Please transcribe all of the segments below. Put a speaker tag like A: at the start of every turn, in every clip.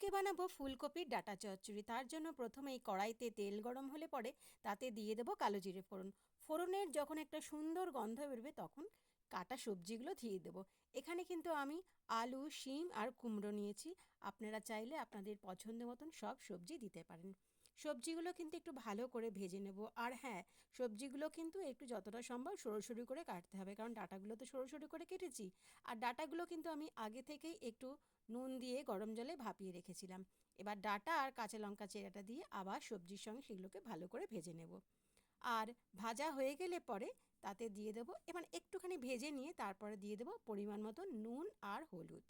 A: আজকে বানাবো ফুলকপির ডাঁটা চচ্চড়ি। তার জন্য প্রথমেই কড়াইতে তেল গরম হলে পরে তাতে দিয়ে দেবো কালো জিরে ফোড়ন। ফোড়নের যখন একটা সুন্দর গন্ধ বেরোবে তখন কাটা সবজিগুলো দিয়ে দেবো। এখানে কিন্তু আমি আলু, শিম আর কুমড়ো নিয়েছি। আপনারা চাইলে আপনাদের পছন্দ মতন সব সবজি দিতে পারেন। সবজিগুলো কিন্তু একটু ভালো করে ভেজে নেব। আর হ্যাঁ, সবজিগুলো কিন্তু একটু যতটা সম্ভব সরু সরু করে কাটতে হবে, কারণ ডাঁটাগুলো তো সরু সরু করে কেটেছি। আর ডাঁটাগুলো কিন্তু আমি আগে থেকেই একটু নুন দিয়ে গরম জলে ভাপিয়ে রেখেছিলাম। এবার ডাঁটা আর কাঁচা লঙ্কা চেরাটা দিয়ে আবার সবজির সঙ্গে সেগুলোকে ভালো করে ভেজে নেব। আর ভাজা হয়ে গেলে পরে তাতে দিয়ে দেবো, এবার একটুখানি ভেজে নিয়ে তারপরে দিয়ে দেবো পরিমাণ মতো নুন আর হলুদ।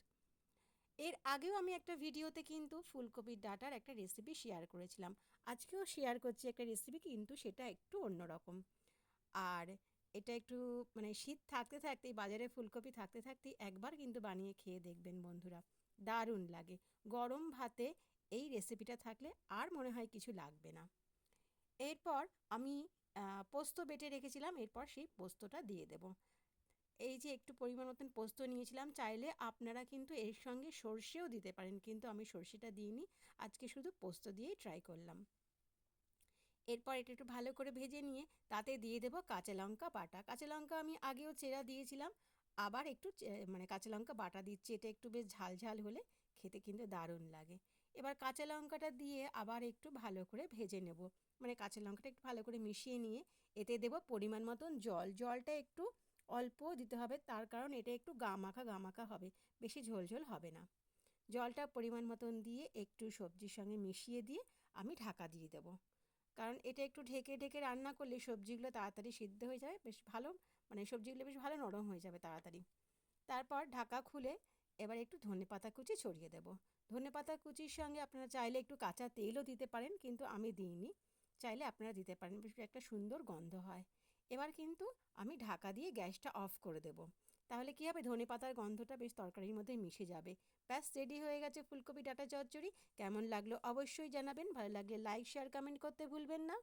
A: এর আগেও আমি একটা ভিডিওতে কিন্তু ফুলকপির ডাঁটার একটা রেসিপি শেয়ার করেছিলাম। আজকেও শেয়ার করছি একটা রেসিপি, কিন্তু সেটা একটু অন্যরকম। আর এটা একটু মানে শীত থাকতে থাকতেই, বাজারে ফুলকপি থাকতে থাকতেই একবার কিন্তু বানিয়ে খেয়ে দেখবেন বন্ধুরা, দারুণ লাগে। গরম ভাতে এই রেসিপিটা থাকলে আর মনে হয় কিছু লাগবে না। এরপর আমি পোস্ত বেটে রেখেছিলাম, এরপর সেই পোস্তটা দিয়ে দেব। এই যে একটু পরিমাণ মতন পোস্ত নিয়েছিলাম, চাইলে আপনারা কিন্তু এর সঙ্গে সর্ষেও দিতে পারেন, কিন্তু আমি সর্ষেটা দিইনি। আজকে শুধু পোস্ত দিয়েই ট্রাই করলাম। এরপর এটা একটু ভালো করে ভেজে নিয়ে তাতে দিয়ে দেবো কাঁচা লঙ্কা বাটা। কাঁচা লঙ্কা আমি আগেও চেরা দিয়েছিলাম, আবার একটু মানে কাঁচা লঙ্কা বাটা দিচ্ছি। এটা একটু বেশ ঝাল ঝাল হলে খেতে কিন্তু দারুণ লাগে। এবার কাঁচা লঙ্কাটা দিয়ে আবার একটু ভালো করে ভেজে নেব, মানে কাঁচা লঙ্কাটা একটু ভালো করে মিশিয়ে নিয়ে এতে দেবো পরিমাণ মতন জল। জলটা একটু অল্প দিতে হবে, তার কারণ এটা একটু গা মাখা হবে, বেশি ঝোল ঝোল হবে না। জলটা পরিমাণ মতন দিয়ে একটু সবজির সঙ্গে মিশিয়ে দিয়ে আমি ঢাকা দিয়ে দেবো, কারণ এটা একটু ঢেকে ঢেকে রান্না করলে সবজিগুলো তাড়াতাড়ি সিদ্ধ হয়ে যাবে, বেশ ভালো, মানে সবজিগুলো বেশ ভালো নরম হয়ে যাবে তাড়াতাড়ি। তারপর ঢাকা খুলে এবার একটু ধনেপাতা কুচি ছড়িয়ে দেব। ধনেপাতা কুচির সঙ্গে আপনারা চাইলে একটু কাঁচা তেলও দিতে পারেন, কিন্তু আমি দিইনি। চাইলে আপনারা দিতে পারেন, বেশ একটা সুন্দর গন্ধ হয়। এবার কিন্তু আমি ঢাকা দিয়ে গ্যাসটা অফ করে দেব। তাহলে কী হবে, ধনেপাতার গন্ধটা বেশ তরকারির মধ্যে মিশে যাবে। ব্যাস রেডি হয়ে গেছে ফুলকপি ডাঁটা চচ্চড়ি। কেমন লাগলো অবশ্যই জানাবেন। ভালো লাগলে লাইক, শেয়ার, কমেন্ট করতে ভুলবেন না।